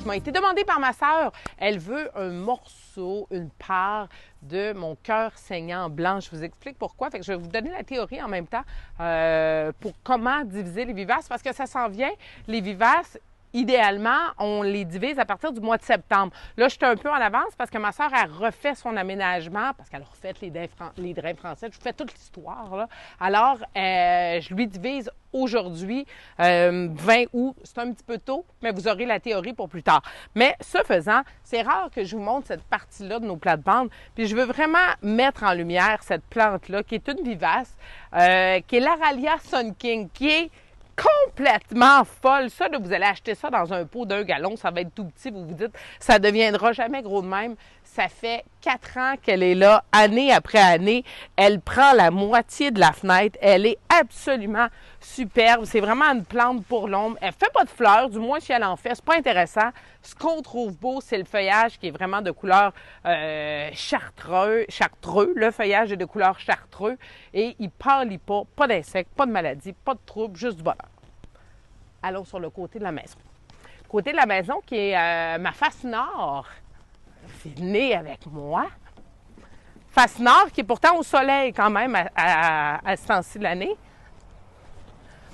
qui m'a été demandé par ma sœur. Elle veut un morceau, une part de mon cœur saignant blanc. Je vous explique pourquoi. Fait que je vais vous donner la théorie en même temps pour comment diviser les vivaces, parce que ça s'en vient. Les vivaces, idéalement, on les divise à partir du mois de septembre. Là, je suis un peu en avance parce que ma sœur a refait son aménagement, parce qu'elle a refait les drains français. Je vous fais toute l'histoire, là. Alors, je lui divise aujourd'hui, 20 août. C'est un petit peu tôt, mais vous aurez la théorie pour plus tard. Mais ce faisant, c'est rare que je vous montre cette partie-là de nos plates-bandes. Puis je veux vraiment mettre en lumière cette plante-là, qui est une vivace, qui est l'Aralia Sun King, qui est complètement folle. Ça, là, vous allez acheter ça dans un pot d'1 gallon, ça va être tout petit, vous vous dites, ça ne deviendra jamais gros de même. Ça fait 4 ans qu'elle est là, année après année. Elle prend la moitié de la fenêtre. Elle est absolument superbe. C'est vraiment une plante pour l'ombre. Elle ne fait pas de fleurs, du moins si elle en fait. C'est pas intéressant. Ce qu'on trouve beau, c'est le feuillage qui est vraiment de couleur chartreux. Le feuillage est de couleur chartreux et il pâlit pas. Pas d'insectes, pas de maladies, pas de troubles, juste du bonheur. Allons sur le côté de la maison. Côté de la maison qui est ma face nord. Venez avec moi. Face nord, qui est pourtant au soleil quand même à ce temps-ci de l'année.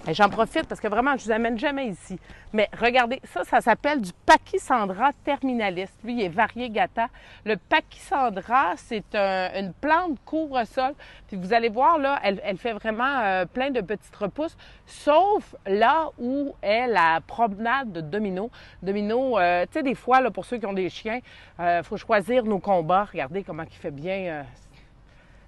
Et j'en profite parce que vraiment, je ne vous amène jamais ici. Mais regardez, ça s'appelle du Pachysandra terminalis. Lui, il est variegata. Le Pachysandra, c'est une plante couvre-sol. Puis vous allez voir, là, elle fait vraiment plein de petites repousses, sauf là où est la promenade de Domino. Domino, tu sais, des fois, là, pour ceux qui ont des chiens, il faut choisir nos combats. Regardez comment il fait bien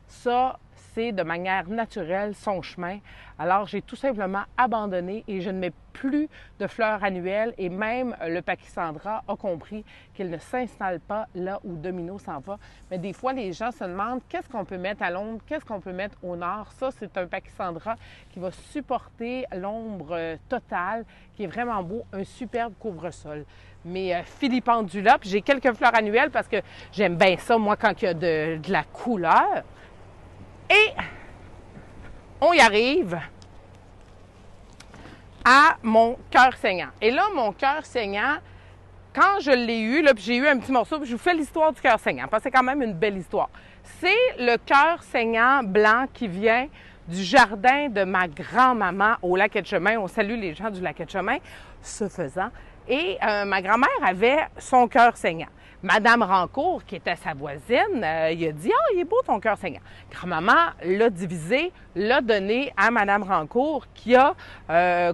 ça. C'est de manière naturelle son chemin. Alors, j'ai tout simplement abandonné et je ne mets plus de fleurs annuelles et même le Pachysandra a compris qu'il ne s'installe pas là où Domino s'en va. Mais des fois, les gens se demandent qu'est-ce qu'on peut mettre à l'ombre, qu'est-ce qu'on peut mettre au nord. Ça, c'est un Pachysandra qui va supporter l'ombre totale, qui est vraiment beau, un superbe couvre-sol. Mais filipendula, puis j'ai quelques fleurs annuelles parce que j'aime bien ça, moi, quand il y a de la couleur. Et on y arrive à mon cœur saignant. Et là, mon cœur saignant, quand je l'ai eu, là, puis j'ai eu un petit morceau, puis je vous fais l'histoire du cœur saignant, parce que c'est quand même une belle histoire. C'est le cœur saignant blanc qui vient du jardin de ma grand-maman au Lac-Etchemin. On salue les gens du Lac-Etchemin, ce faisant. Et ma grand-mère avait son cœur saignant. Madame Rancourt, qui était sa voisine, il a dit « Ah, il est beau ton cœur saignant ». Grand-maman l'a divisé, l'a donné à Madame Rancourt, qui a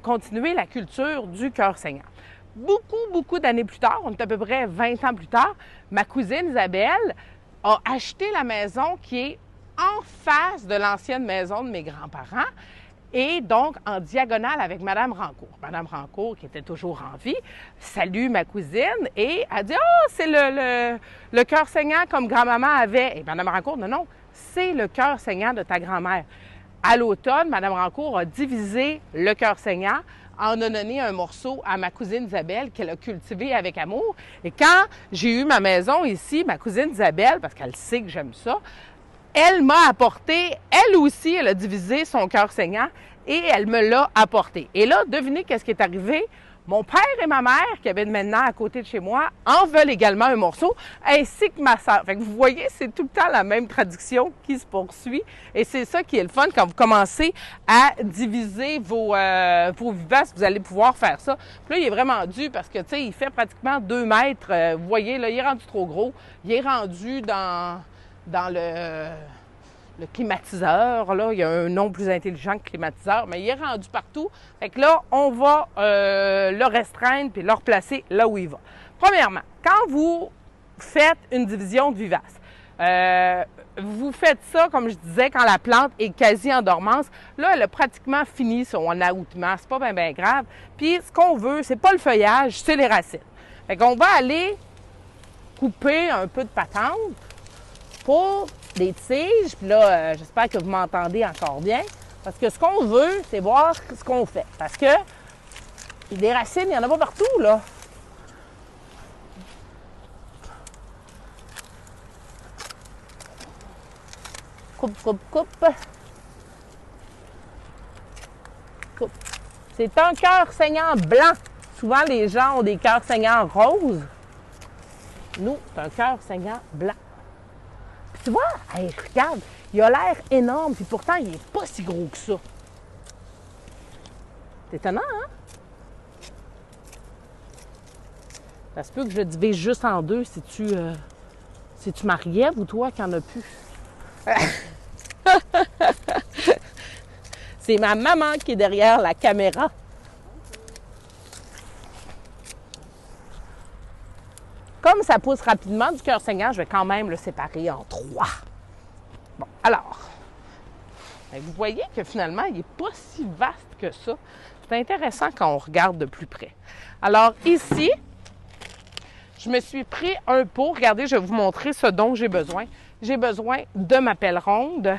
continué la culture du cœur saignant. Beaucoup d'années plus tard, on est à peu près 20 ans plus tard, ma cousine Isabelle a acheté la maison qui est en face de l'ancienne maison de mes grands-parents. Et donc, en diagonale avec Madame Rancourt. Madame Rancourt, qui était toujours en vie, salue ma cousine et a dit « Ah, c'est le cœur saignant comme grand-maman avait. » Et Madame Rancourt, non, c'est le cœur saignant de ta grand-mère. À l'automne, Madame Rancourt a divisé le cœur saignant, en a donné un morceau à ma cousine Isabelle qu'elle a cultivé avec amour. Et quand j'ai eu ma maison ici, ma cousine Isabelle, parce qu'elle sait que j'aime ça, elle m'a apporté, elle aussi, elle a divisé son cœur saignant et elle me l'a apporté. Et là, devinez qu'est-ce qui est arrivé? Mon père et ma mère, qui habitent maintenant à côté de chez moi, en veulent également un morceeau, ainsi que ma sœur. Fait que vous voyez, c'est tout le temps la même traduction qui se poursuit. Et c'est ça qui est le fun quand vous commencez à diviser vos vivaces, vous allez pouvoir faire ça. Puis là, il est vraiment dû parce que, tu sais, il fait pratiquement 2 mètres. Vous voyez, là, il est rendu trop gros. Il est rendu dans le climatiseur, là, il y a un nom plus intelligent que climatiseur, mais il est rendu partout. Fait que là, on va le restreindre puis le replacer là où il va. Premièrement, quand vous faites une division de vivaces, vous faites ça, comme je disais, quand la plante est quasi en dormance. Là, elle a pratiquement fini son aoutement. C'est pas bien grave. Puis, ce qu'on veut, c'est pas le feuillage, c'est les racines. Fait qu'on va aller couper un peu de patente pour des tiges, puis là, j'espère que vous m'entendez encore bien, parce que ce qu'on veut, c'est voir ce qu'on fait. Parce que des racines, il n'y en a pas partout, là. Coupe. C'est un cœur saignant blanc. Souvent, les gens ont des cœurs saignants roses. Nous, c'est un cœur saignant blanc. Puis tu vois, hey, regarde, il a l'air énorme, puis pourtant, il n'est pas si gros que ça. C'est étonnant, hein? Ça se peut que je le divise juste en deux si tu Marie-Ève ou toi qui en as plus. C'est ma maman qui est derrière la caméra. Comme ça pousse rapidement du cœur saignant, je vais quand même le séparer en 3. Bon, alors, vous voyez que finalement, il n'est pas si vaste que ça. C'est intéressant quand on regarde de plus près. Alors ici, je me suis pris un pot. Regardez, je vais vous montrer ce dont j'ai besoin. J'ai besoin de ma pelle ronde.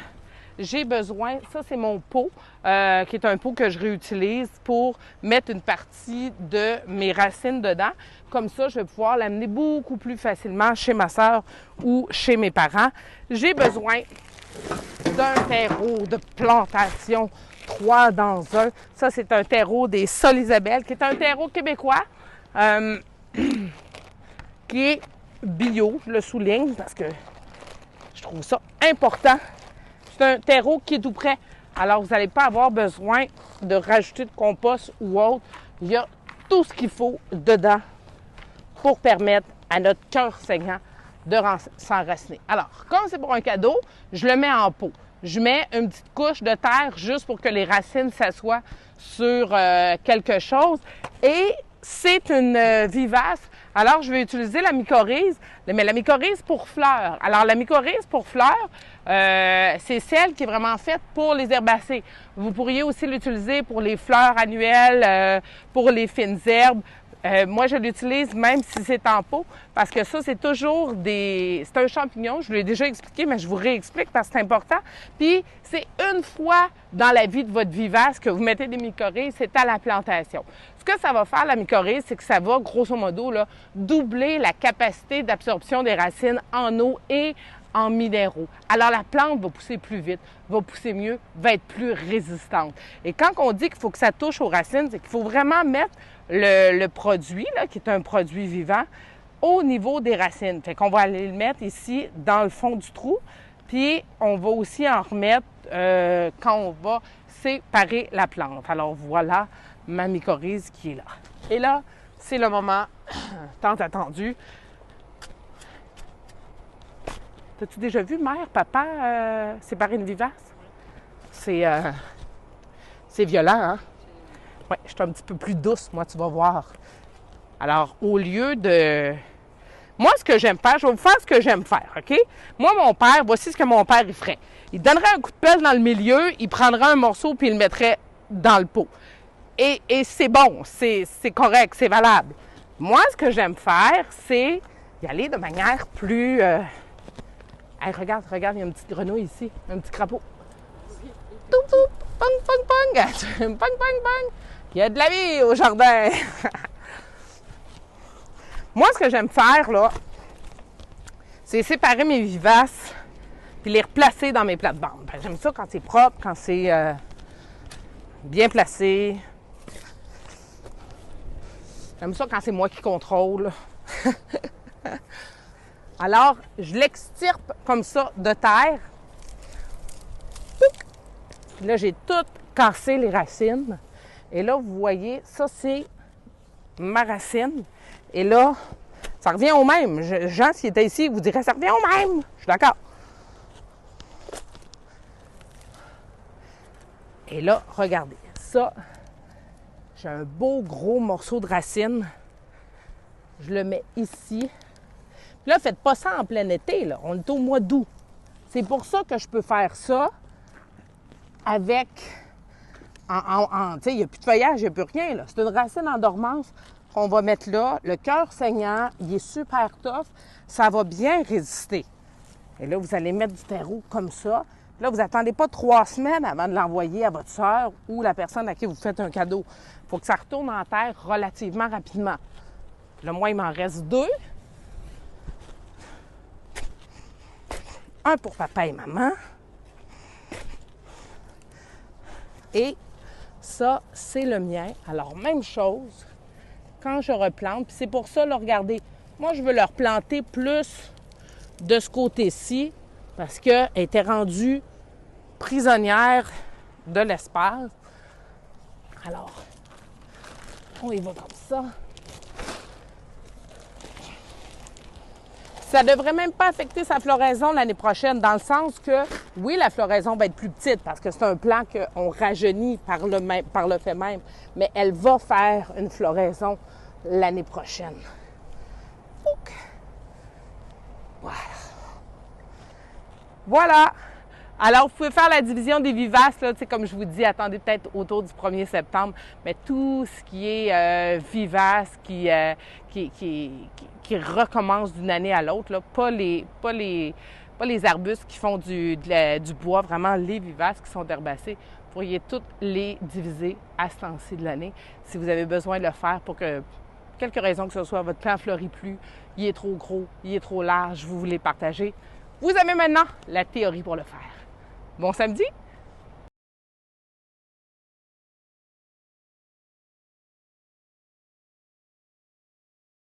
J'ai besoin, ça c'est mon pot, qui est un pot que je réutilise pour mettre une partie de mes racines dedans. Comme ça, je vais pouvoir l'amener beaucoup plus facilement chez ma sœur ou chez mes parents. J'ai besoin d'un terreau de plantation 3 dans 1. Ça, c'est un terreau des Sols Isabelle, qui est un terreau québécois, qui est bio, je le souligne, parce que je trouve ça important. C'est un terreau qui est tout prêt. Alors, vous n'allez pas avoir besoin de rajouter de compost ou autre. Il y a tout ce qu'il faut dedans pour permettre à notre cœur saignant de s'enraciner. Alors, comme c'est pour un cadeau, je le mets en pot. Je mets une petite couche de terre juste pour que les racines s'assoient sur quelque chose. Et c'est une vivace. Alors, je vais utiliser la mycorhize, mais la mycorhize pour fleurs. Alors, la mycorhize pour fleurs, c'est celle qui est vraiment faite pour les herbacées. Vous pourriez aussi l'utiliser pour les fleurs annuelles, pour les fines herbes. Moi, je l'utilise même si c'est en pot, parce que ça, c'est toujours c'est un champignon, je vous l'ai déjà expliqué, mais je vous réexplique parce que c'est important. Puis, c'est une fois dans la vie de votre vivace que vous mettez des mycorhizes, c'est à la plantation. Ce que ça va faire, la mycorhize, c'est que ça va, grosso modo, là, doubler la capacité d'absorption des racines en eau et en minéraux. Alors, la plante va pousser plus vite, va pousser mieux, va être plus résistante. Et quand on dit qu'il faut que ça touche aux racines, c'est qu'il faut vraiment mettre le produit, là, qui est un produit vivant, au niveau des racines. Fait qu'on va aller le mettre ici, dans le fond du trou, puis on va aussi en remettre quand on va séparer la plante. Alors, voilà ma mycorhize qui est là. Et là, c'est le moment tant attendu. T'as-tu déjà vu mère, papa séparer une vivace? C'est violent, hein? Oui, je suis un petit peu plus douce, moi, tu vas voir. Alors, au lieu de... Moi, ce que j'aime faire, je vais vous faire ce que j'aime faire, OK? Moi, mon père, voici ce que mon père, il ferait. Il donnerait un coup de pelle dans le milieu, il prendrait un morceau, puis il le mettrait dans le pot. Et c'est bon, c'est correct, c'est valable. Moi, ce que j'aime faire, c'est y aller de manière plus... Hey, regarde, il y a une petite grenouille ici, un petit crapaud. Toup, toup, pong, pong, pong, pong, pong, pong. Il y a de la vie au jardin. Moi, ce que j'aime faire, là, c'est séparer mes vivaces puis les replacer dans mes plates-bandes. J'aime ça quand c'est propre, quand c'est bien placé. J'aime ça quand c'est moi qui contrôle. Alors, je l'extirpe comme ça de terre. Puis là, j'ai tout cassé les racines. Et là, vous voyez, ça, c'est ma racine. Et là, ça revient au même. Jean, s'il était ici, il vous dirait, ça revient au même. Je suis d'accord. Et là, regardez, ça, j'ai un beau gros morceau de racine. Je le mets ici. Puis là, faites pas ça en plein été, là. On est au mois d'août. C'est pour ça que je peux faire ça avec... tu sais, il n'y a plus de feuillage, il n'y a plus rien, là. C'est une racine en dormance qu'on va mettre là. Le cœur saignant, il est super tough. Ça va bien résister. Et là, vous allez mettre du terreau comme ça. Puis là, vous n'attendez pas 3 semaines avant de l'envoyer à votre sœur ou la personne à qui vous faites un cadeau. Il faut que ça retourne en terre relativement rapidement. Là, moi, il m'en reste 2. Un pour papa et maman. Et ça, c'est le mien. Alors, même chose. quand je replante. Puis c'est pour ça, là, regardez, moi, je veux leur planter plus de ce côté-ci parce qu'elle était rendue prisonnière de l'espace. Alors, on y va comme ça. Ça ne devrait même pas affecter sa floraison l'année prochaine, dans le sens que, oui, la floraison va être plus petite parce que c'est un plant qu'on rajeunit par le fait même, mais elle va faire une floraison l'année prochaine. Donc, voilà. Alors, vous pouvez faire la division des vivaces, là, comme je vous dis, attendez peut-être autour du 1er septembre, mais tout ce qui est vivace, qui recommence d'une année à l'autre, là, pas les arbustes qui font du bois, vraiment les vivaces qui sont herbacées, vous pourriez toutes les diviser à ce temps-ci de l'année si vous avez besoin de le faire pour que, quelque raison que ce soit, votre plant fleurit plus, il est trop gros, il est trop large, vous voulez partager. Vous avez maintenant la théorie pour le faire. Bon samedi!